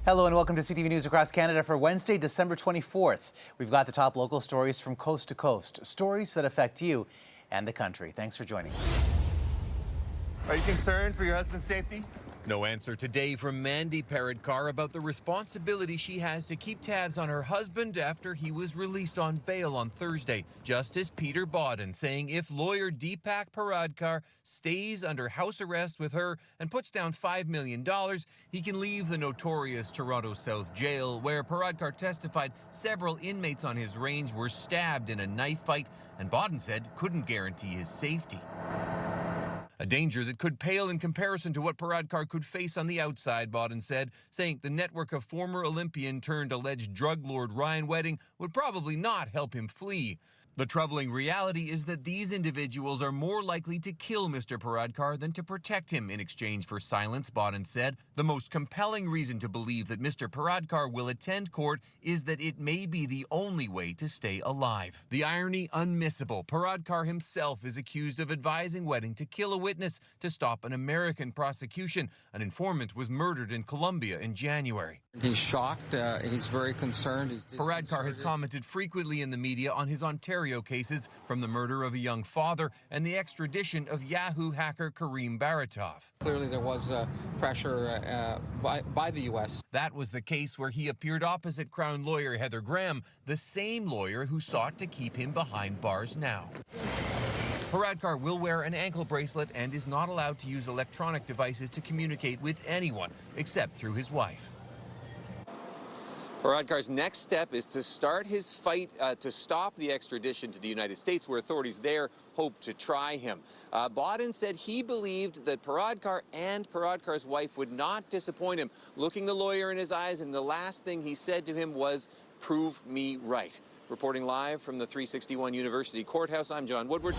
Hello and welcome to CTV News across Canada for Wednesday, December 24th. We've got the top local stories from coast to coast, stories that affect you and the country. Thanks for joining us. Are you concerned for your husband's safety? No answer today from Mandy Paradkar about the responsibility she has to keep tabs on her husband after he was released on bail on Thursday. Justice Peter Bodden saying if lawyer Deepak Paradkar stays under house arrest with her and puts down $5 million, he can leave the notorious Toronto South Jail, where Paradkar testified several inmates on his range were stabbed in a knife fight, and Bodden said couldn't guarantee his safety. A danger that could pale in comparison to what Paradkar could face on the outside, Bodden said, saying the network of former Olympian turned alleged drug lord Ryan Wedding would probably not help him flee. The troubling reality is that these individuals are more likely to kill Mr. Paradkar than to protect him in exchange for silence, Bodden said. The most compelling reason to believe that Mr. Paradkar will attend court is that it may be the only way to stay alive. The irony unmissable. Paradkar himself is accused of advising Wedding to kill a witness to stop an American prosecution. An informant was murdered in Colombia in January. He's shocked. He's very concerned. Paradkar has commented frequently in the media on his Ontario cases, from the murder of a young father and the extradition of Yahoo hacker Kareem Baratov. Clearly there was pressure by the U.S. That was the case where he appeared opposite Crown lawyer Heather Graham, the same lawyer who sought to keep him behind bars now. Paradkar will wear an ankle bracelet and is not allowed to use electronic devices to communicate with anyone except through his wife. Paradkar's next step is to start his fight to stop the extradition to the United States, where authorities there hope to try him. Bodden said he believed that Paradkar and Paradkar's wife would not disappoint him, looking the lawyer in his eyes, and the last thing he said to him was, "Prove me right." Reporting live from the 361 University Courthouse, I'm Jon Woodward.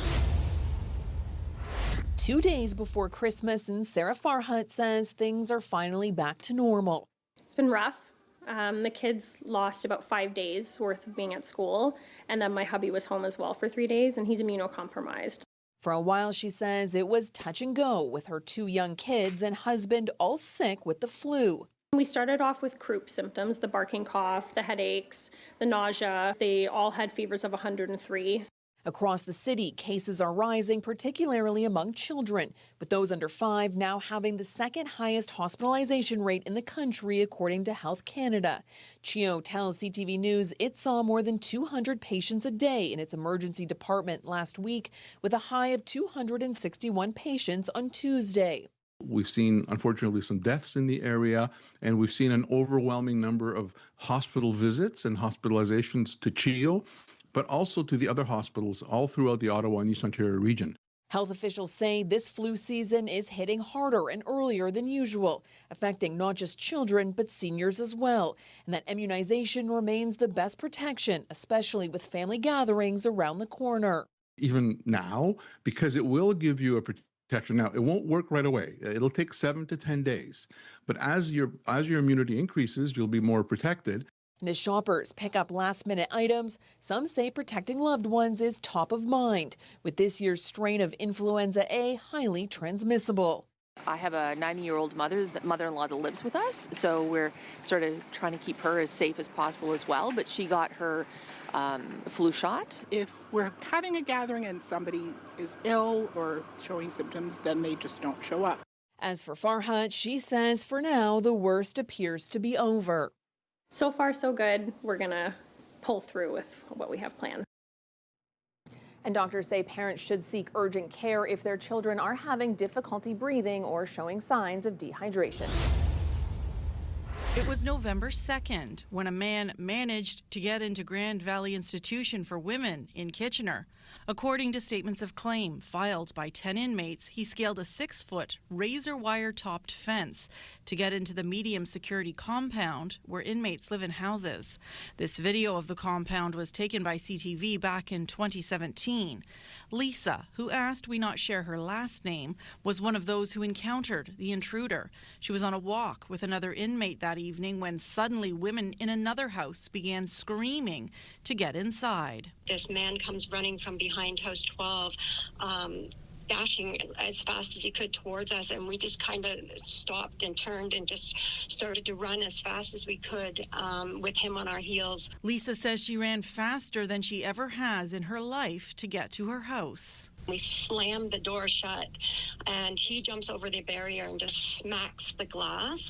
2 days before Christmas, and Sarah Farhut says things are finally back to normal. It's been rough. The kids lost about 5 days worth of being at school, and then my hubby was home as well for 3 days, and he's immunocompromised. For a while, she says, it was touch and go with her 2 young kids and husband all sick with the flu. We started off with croup symptoms, the barking cough, the headaches, the nausea. They all had fevers of 103. Across the city, cases are rising, particularly among children, with those under 5 now having the second highest hospitalization rate in the country, according to Health Canada. Chio tells CTV News it saw more than 200 patients a day in its emergency department last week, with a high of 261 patients on Tuesday. We've seen, unfortunately, some deaths in the area, and we've seen an overwhelming number of hospital visits and hospitalizations to Chio, but also to the other hospitals all throughout the Ottawa and East Ontario region. Health officials say this flu season is hitting harder and earlier than usual, affecting not just children but seniors as well, and that immunization remains the best protection, especially with family gatherings around the corner. Even now, because it will give you a protection. Now, it won't work right away. It'll take 7 to 10 days, but as your immunity increases, you'll be more protected. And as shoppers pick up last-minute items, some say protecting loved ones is top of mind, with this year's strain of influenza A highly transmissible. I have a 90-year-old mother-in-law that lives with us, so we're sort of trying to keep her as safe as possible as well, but she got her flu shot. If we're having a gathering and somebody is ill or showing symptoms, then they just don't show up. As for Farhut, she says for now the worst appears to be over. So far, so good. We're going to pull through with what we have planned. And doctors say parents should seek urgent care if their children are having difficulty breathing or showing signs of dehydration. It was November 2nd when a man managed to get into Grand Valley Institution for Women in Kitchener. According to statements of claim filed by 10 inmates, he scaled a 6-foot razor wire topped fence to get into the medium security compound where inmates live in houses. This video of the compound was taken by CTV back in 2017. Lisa, who asked we not share her last name, was one of those who encountered the intruder. She was on a walk with another inmate that evening when suddenly women in another house began screaming to get inside. This man comes running from behind house 12, dashing as fast as he could towards us, and we just kind of stopped and turned and just started to run as fast as we could with him on our heels. Lisa says she ran faster than she ever has in her life to get to her house. We slammed the door shut, and he jumps over the barrier and just smacks the glass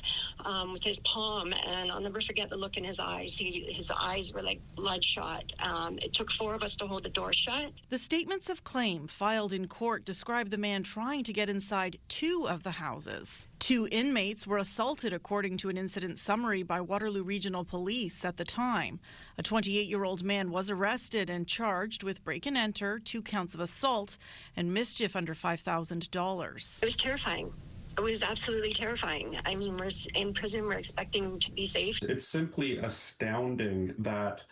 with his palm. And I'll never forget the look in his eyes. His eyes were like bloodshot. It took 4 of us to hold the door shut. The statements of claim filed in court describe the man trying to get inside 2 of the houses. 2 inmates were assaulted, according to an incident summary by Waterloo Regional Police at the time. A 28-year-old man was arrested and charged with break and enter, 2 counts of assault, and mischief under $5,000. It was terrifying. It was absolutely terrifying. I mean, we're in prison, we're expecting to be safe. It's simply astounding that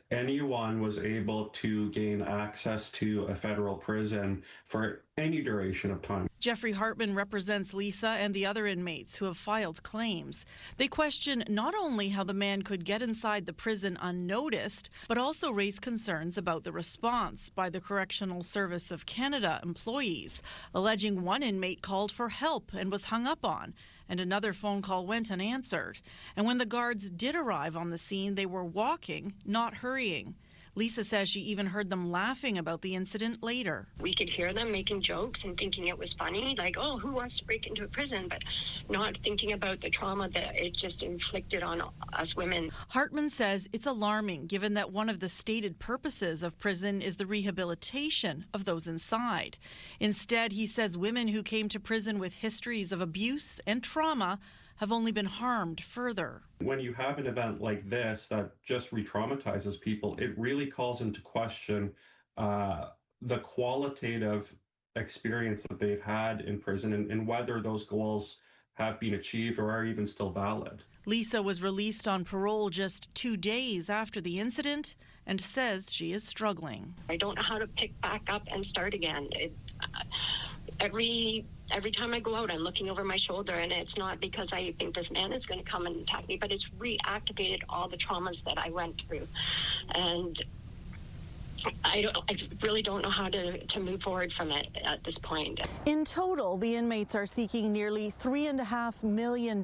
anyone was able to gain access to a federal prison for any duration of time. Jeffrey Hartman represents Lisa and the other inmates who have filed claims. They question not only how the man could get inside the prison unnoticed, but also raise concerns about the response by the Correctional Service of Canada employees, alleging one inmate called for help and was hung up on, and another phone call went unanswered. And when the guards did arrive on the scene, they were walking, not hurrying. Lisa says she even heard them laughing about the incident later. We could hear them making jokes and thinking it was funny, like, oh, who wants to break into a prison? But not thinking about the trauma that it just inflicted on us women. Hartman says it's alarming given that one of the stated purposes of prison is the rehabilitation of those inside. Instead, he says women who came to prison with histories of abuse and trauma have only been harmed further. When you have an event like this that just re-traumatizes people, it really calls into question the qualitative experience that they've had in prison and whether those goals have been achieved or are even still valid. Lisa was released on parole just 2 days after the incident and says she is struggling. I don't know how to pick back up and start again. Every time I go out, I'm looking over my shoulder, and it's not because I think this man is going to come and attack me, but it's reactivated all the traumas that I went through. And I really don't know how to move forward from it at this point. In total, the inmates are seeking nearly $3.5 million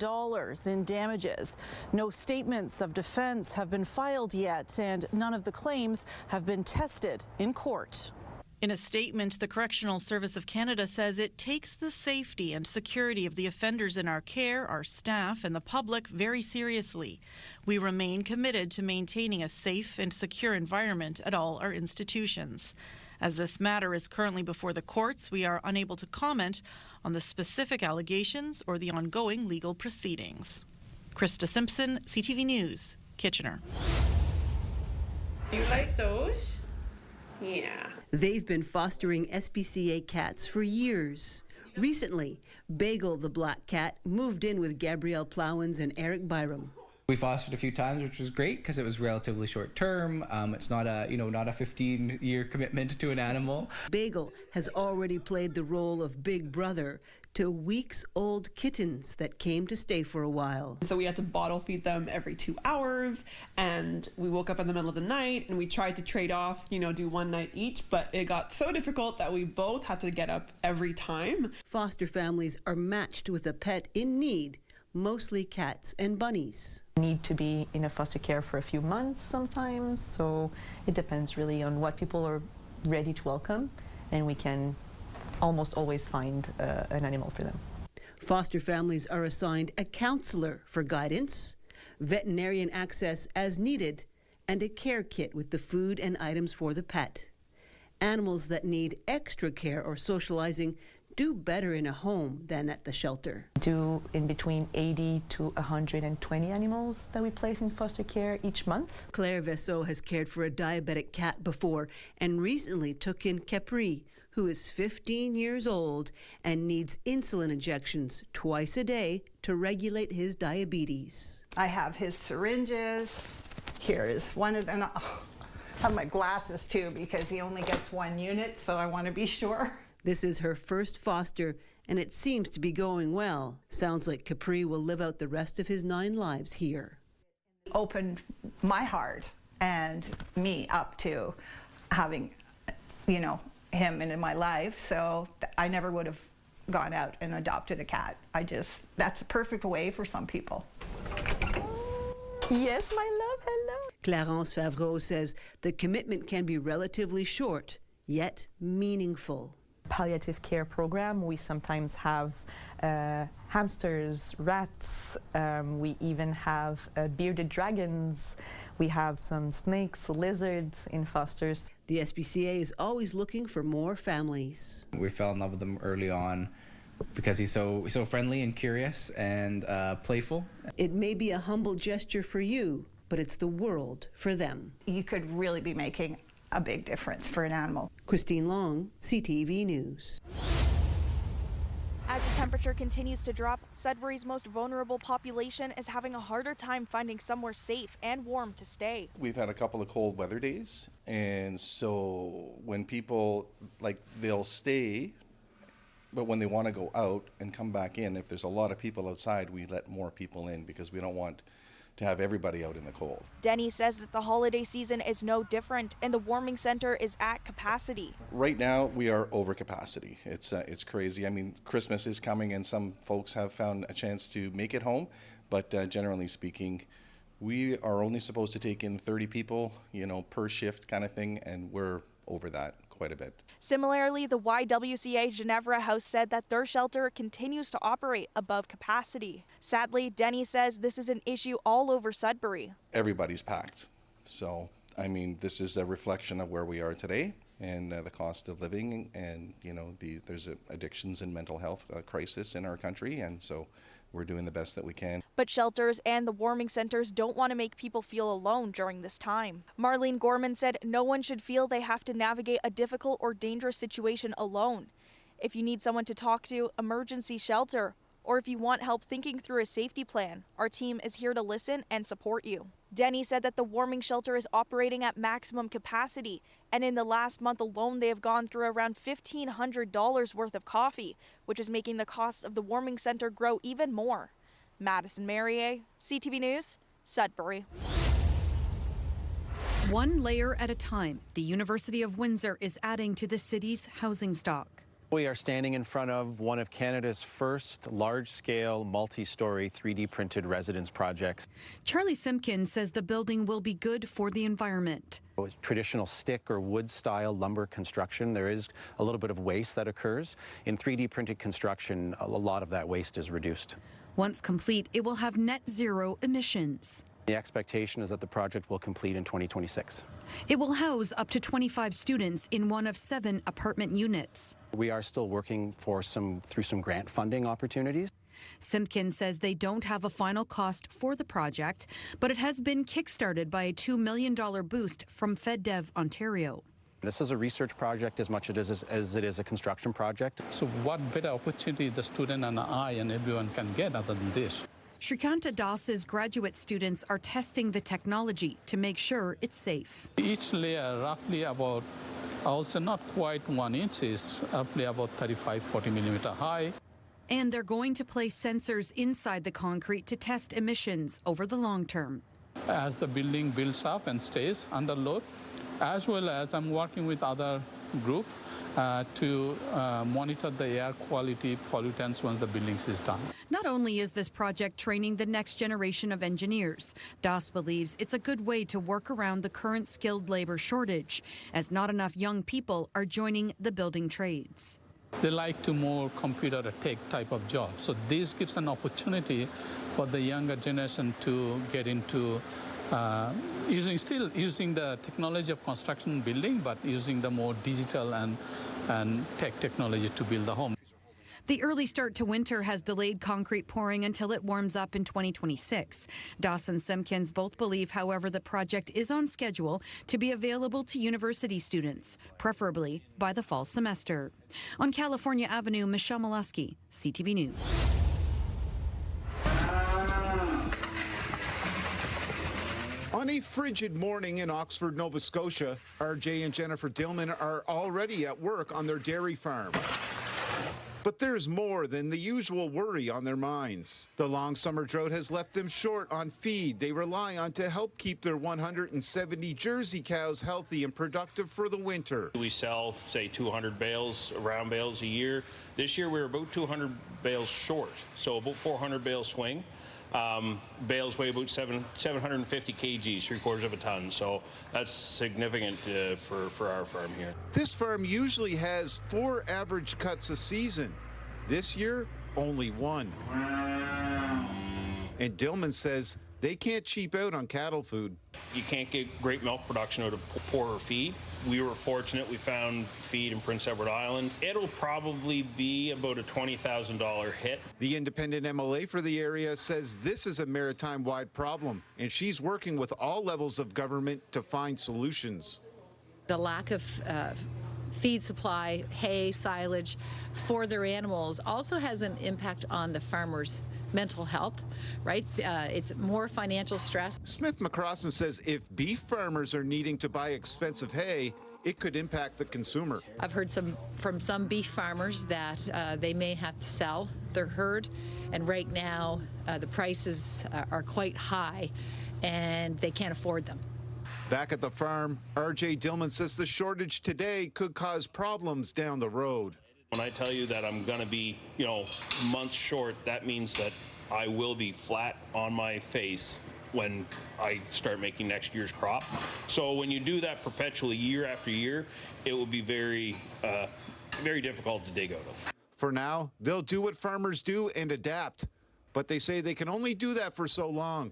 in damages. No statements of defense have been filed yet, and none of the claims have been tested in court. In a statement, the Correctional Service of Canada says it takes the safety and security of the offenders in our care, our staff, and the public very seriously. We remain committed to maintaining a safe and secure environment at all our institutions. As this matter is currently before the courts, we are unable to comment on the specific allegations or the ongoing legal proceedings. Krista Simpson, CTV News, Kitchener. You like those? Yeah. They've been fostering SPCA cats for years. Recently, Bagel the black cat moved in with Gabrielle Plowens and Eric Byram. We fostered a few times, which was great because it was relatively short term. It's not a 15-year commitment to an animal. Bagel has already played the role of big brother to weeks-old kittens that came to stay for a while. So we had to bottle feed them every 2 hours, and we woke up in the middle of the night and we tried to trade off, do one night each, but it got so difficult that we both had to get up every time. Foster families are matched with a pet in need, mostly cats and bunnies. Need to be in a foster care for a few months sometimes, so it depends really on what people are ready to welcome, and we can almost always find an animal for them. Foster families are assigned a counselor for guidance, veterinarian access as needed, and a care kit with the food and items for the pet. Animals that need extra care or socializing do better in a home than at the shelter. Do in between 80 to 120 animals that we place in foster care each month. Claire Vesseau has cared for a diabetic cat before and recently took in Capri, who is 15 years old and needs insulin injections twice a day to regulate his diabetes. I have his syringes. Here is one of them. I have my glasses too because he only gets 1 unit, so I want to be sure. This is her first foster, and it seems to be going well. Sounds like Capri will live out the rest of his 9 lives here. Opened my heart and me up to having, him into my life, so I never would have gone out and adopted a cat. That's a perfect way for some people. Yes, my love, hello. Clarence Favreau says the commitment can be relatively short, yet meaningful. Palliative care program, we sometimes have hamsters, rats, we even have bearded dragons, we have some snakes, lizards in fosters. The SPCA is always looking for more families. We fell in love with him early on because he's so friendly and curious and playful. It may be a humble gesture for you, but it's the world for them. You could really be making a big difference for an animal. Christine Long, CTV News. As the temperature continues to drop, Sudbury's most vulnerable population is having a harder time finding somewhere safe and warm to stay. We've had a couple of cold weather days, and so when people, they'll stay, but when they want to go out and come back in, if there's a lot of people outside, we let more people in because we don't want to have everybody out in the cold. Denny says that the holiday season is no different and the warming center is at capacity. Right now we are over capacity. It's crazy. I mean, Christmas is coming and some folks have found a chance to make it home, but generally speaking, we are only supposed to take in 30 people, per shift kind of thing, and we're over that quite a bit. Similarly, the YWCA Ginevra House said that their shelter continues to operate above capacity. Sadly, Denny says this is an issue all over Sudbury. Everybody's packed. So, I mean, this is a reflection of where we are today and the cost of living, and, there's addictions and mental health crisis in our country, and so we're doing the best that we can. But shelters and the warming centers don't want to make people feel alone during this time. Marlene Gorman said no one should feel they have to navigate a difficult or dangerous situation alone. If you need someone to talk to, emergency shelter, or if you want help thinking through a safety plan, our team is here to listen and support you. Denny said that the warming shelter is operating at maximum capacity, and in the last month alone, they have gone through around $1,500 worth of coffee, which is making the cost of the warming center grow even more. Madison Merrier, CTV News, Sudbury. One layer at a time, the University of Windsor is adding to the city's housing stock. We are standing in front of one of Canada's first large-scale, multi-story 3D printed residence projects. Charlie Simpkins says the building will be good for the environment. With traditional stick or wood-style lumber construction, there is a little bit of waste that occurs. In 3D printed construction, a lot of that waste is reduced. Once complete, it will have net zero emissions. The expectation is that the project will complete in 2026. It will house up to 25 students in one of 7 apartment units. We are still working through some grant funding opportunities. Simpkins says they don't have a final cost for the project, but it has been kickstarted by a $2 million boost from FedDev Ontario. This is a research project as much as it is a construction project. So what better opportunity the student and I and everyone can get other than this? Shrikanta Das's graduate students are testing the technology to make sure it's safe. Each layer roughly about, also not quite 1 inch, is roughly about 35-40 millimeter high. And they're going to place sensors inside the concrete to test emissions over the long term. As the building builds up and stays under load, as well as I'm working with other group to monitor the air quality pollutants once the buildings is done. Not only is this project training the next generation of engineers, Das believes it's a good way to work around the current skilled labor shortage, as not enough young people are joining the building trades. They like to more computer tech type of job. So this gives an opportunity for the younger generation to get into using the technology of construction and building, but using the more digital and tech technology to build the home. The early start to winter has delayed concrete pouring until it warms up in 2026. Das and Simpkins both believe, however, the project is on schedule to be available to university students, preferably by the fall semester. On California Avenue, Michelle Molesky, CTV News. On a frigid morning in Oxford, Nova Scotia, RJ and Jennifer Dillman are already at work on their dairy farm. But there's more than the usual worry on their minds. The long summer drought has left them short on feed they rely on to help keep their 170 Jersey cows healthy and productive for the winter. We sell, say, 200 bales, round bales a year. This year we were about 200 bales short, so about 400 bales swing. Bales weigh about 750 kgs, 3/4 of a ton, so that's significant for our farm here. This farm usually has 4 average cuts a season. This year, only 1. And Dillman says they can't cheap out on cattle food. You can't get great milk production out of poorer feed. We were fortunate we found feed in Prince Edward Island. It'll probably be about a $20,000 hit. The independent MLA for the area says this is a maritime-wide problem, and she's working with all levels of government to find solutions. The lack of feed supply, hay, silage for their animals also has an impact on the farmers' mental health, right? It's more financial stress. Smith McCrossan says if beef farmers are needing to buy expensive hay, it could impact the consumer. I've heard from some beef farmers that they may have to sell their herd, and right now the prices are quite high and they can't afford them. Back at the farm, R.J. Dillman says the shortage today could cause problems down the road. When I tell you that I'm going to be, months short, that means that I will be flat on my face when I start making next year's crop. So when you do that perpetually year after year, it will be very, very difficult to dig out of. For now, they'll do what farmers do and adapt, but they say they can only do that for so long.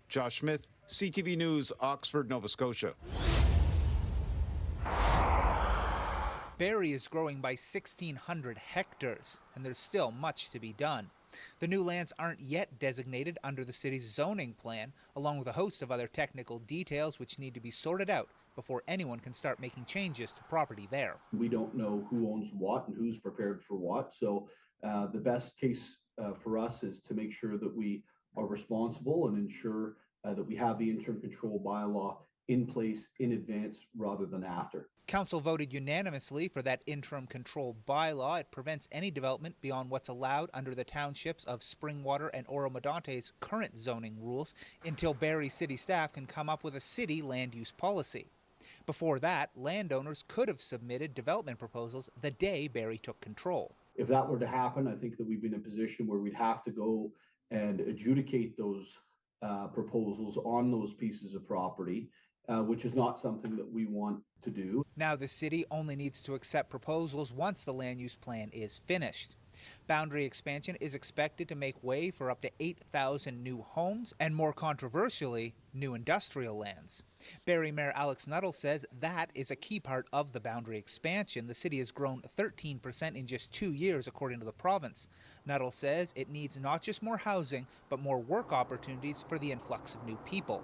Josh Smith, CTV News, Oxford, Nova Scotia. Barrie is growing by 1,600 hectares, and there's still much to be done. The new lands aren't yet designated under the city's zoning plan, along with a host of other technical details which need to be sorted out before anyone can start making changes to property there. We don't know who owns what and who's prepared for what, so the best case for us is to make sure that we are responsible and ensure that we have the interim control bylaw in place in advance rather than after. Council voted unanimously for that interim control bylaw. It prevents any development beyond what's allowed under the townships of Springwater and Oro-Medante's current zoning rules until Barrie city staff can come up with a city land use policy. Before that, landowners could have submitted development proposals the day Barrie took control. If that were to happen, I think that we'd be in a position where we'd have to go and adjudicate those proposals on those pieces of property, which is not something that we want to do. Now the city only needs to accept proposals once the land use plan is finished. Boundary expansion is expected to make way for up to 8,000 new homes and, more controversially, new industrial lands. Barrie Mayor Alex Nuttall says that is a key part of the boundary expansion. The city has grown 13% in just 2 years, according to the province. Nuttall says it needs not just more housing, but more work opportunities for the influx of new people.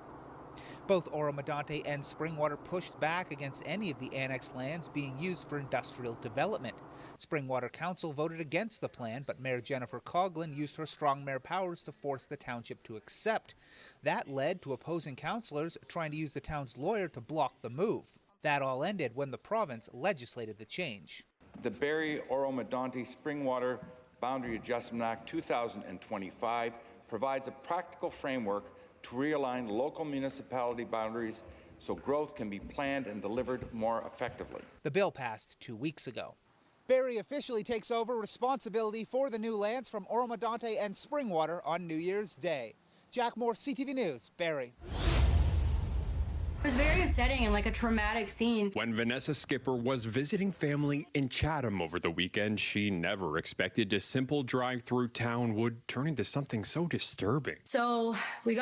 Both Oro-Medonte and Springwater pushed back against any of the annexed lands being used for industrial development. Springwater Council voted against the plan, but Mayor Jennifer Coughlin used her strong mayor powers to force the township to accept. That led to opposing councillors trying to use the town's lawyer to block the move. That all ended when the province legislated the change. The Barrie Oro-Medonte Springwater Boundary Adjustment Act 2025 provides a practical framework to realign local municipality boundaries so growth can be planned and delivered more effectively. The bill passed 2 weeks ago. Barrie officially takes over responsibility for the new lands from Oro-Medonte and Springwater on New Year's Day. Jack Moore, CTV News, Barrie. It was very upsetting and like a traumatic scene. When Vanessa Skipper was visiting family in Chatham over the weekend, she never expected a simple drive through town would turn into something so disturbing. So we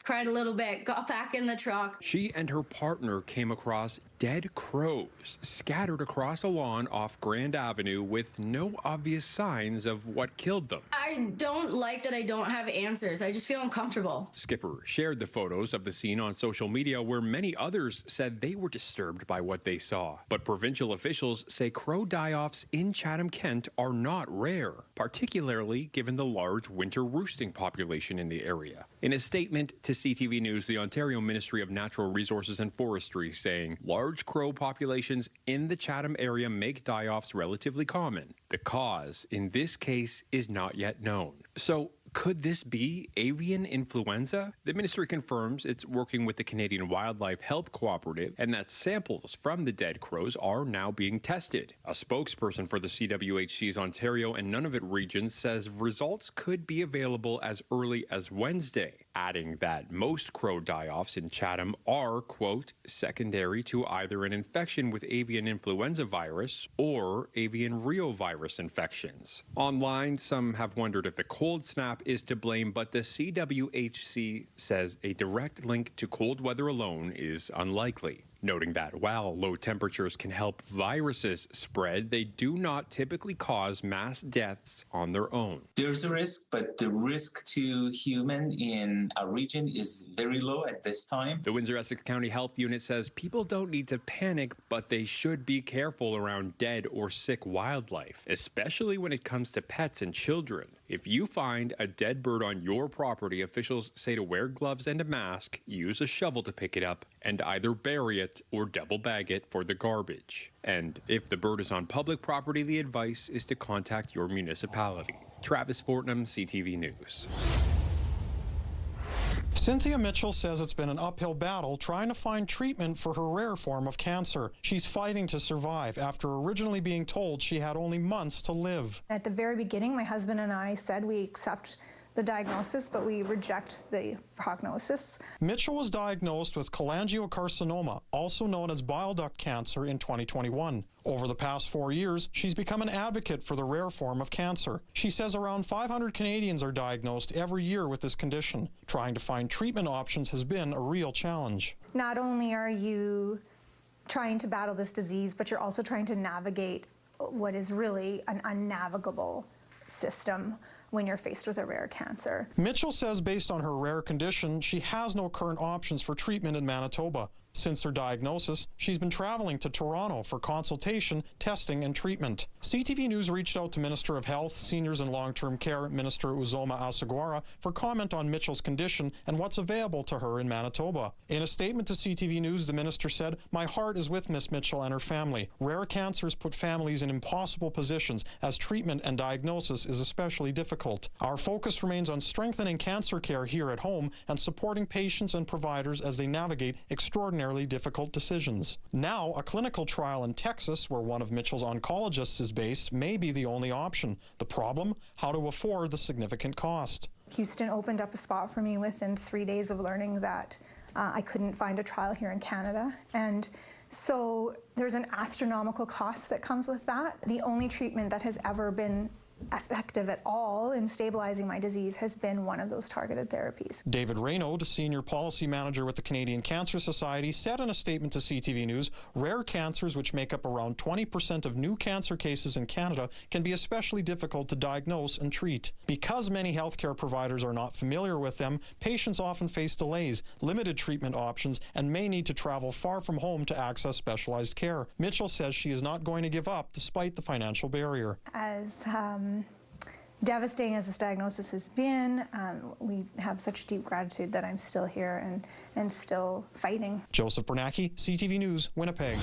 cried a little bit, got back in the truck. She and her partner came across dead crows scattered across a lawn off Grand Avenue with no obvious signs of what killed them. I don't like that I don't have answers. I just feel uncomfortable. Skipper shared the photos of the scene on social media where many others said they were disturbed by what they saw. But provincial officials say crow die-offs in Chatham, Kent are not rare, particularly given the large winter roosting population in the area. In a statement to CTV News the Ontario Ministry of Natural Resources and Forestry, saying large crow populations in the Chatham area make die-offs relatively common. The cause, in this case, is not yet known. So, could this be avian influenza? The ministry confirms it's working with the Canadian Wildlife Health Cooperative and that samples from the dead crows are now being tested. A spokesperson for the CWHC's Ontario and Nunavut region says results could be available as early as Wednesday, adding that most crow die-offs in Chatham are, quote, secondary to either an infection with avian influenza virus or avian reovirus infections. Online, some have wondered if the cold snap is to blame, but the CWHC says a direct link to cold weather alone is unlikely, noting that while low temperatures can help viruses spread, they do not typically cause mass deaths on their own. There's a risk, but the risk to human in our region is very low at this time. The Windsor-Essex County Health Unit says people don't need to panic, but they should be careful around dead or sick wildlife, especially when it comes to pets and children. If you find a dead bird on your property, officials say to wear gloves and a mask, use a shovel to pick it up, and either bury it or double bag it for the garbage. And if the bird is on public property, the advice is to contact your municipality. Travis Fortnum, CTV News. Cynthia Mitchell says it's been an uphill battle trying to find treatment for her rare form of cancer. She's fighting to survive after originally being told she had only months to live. At the very beginning, my husband and I said we accept the diagnosis, but we reject the prognosis. Mitchell was diagnosed with cholangiocarcinoma, also known as bile duct cancer, in 2021. Over the past 4 years, she's become an advocate for the rare form of cancer. She says around 500 Canadians are diagnosed every year with this condition. Trying to find treatment options has been a real challenge. Not only are you trying to battle this disease, but you're also trying to navigate what is really an unnavigable system when you're faced with a rare cancer. Mitchell says based on her rare condition, she has no current options for treatment in Manitoba. Since her diagnosis, she's been traveling to Toronto for consultation, testing, and treatment. CTV News reached out to Minister of Health, Seniors and Long-Term Care, Minister Uzoma Asagwara, for comment on Mitchell's condition and what's available to her in Manitoba. In a statement to CTV News, the minister said, "My heart is with Miss Mitchell and her family. Rare cancers put families in impossible positions as treatment and diagnosis is especially difficult. Our focus remains on strengthening cancer care here at home and supporting patients and providers as they navigate extraordinary difficult decisions." Now, a clinical trial in Texas, where one of Mitchell's oncologists is based, may be the only option. The problem? How to afford the significant cost. Houston opened up a spot for me within 3 days of learning that I couldn't find a trial here in Canada. And so there's an astronomical cost that comes with that. The only treatment that has ever been effective at all in stabilizing my disease has been one of those targeted therapies. David Raynaud, Senior Policy Manager with the Canadian Cancer Society, said in a statement to CTV News, rare cancers, which make up around 20% of new cancer cases in Canada, can be especially difficult to diagnose and treat. Because many healthcare providers are not familiar with them, patients often face delays, limited treatment options, and may need to travel far from home to access specialized care. Mitchell says she is not going to give up despite the financial barrier. As devastating as this diagnosis has been, we have such deep gratitude that I'm still here and still fighting. Joseph Bernacki, CTV News, Winnipeg.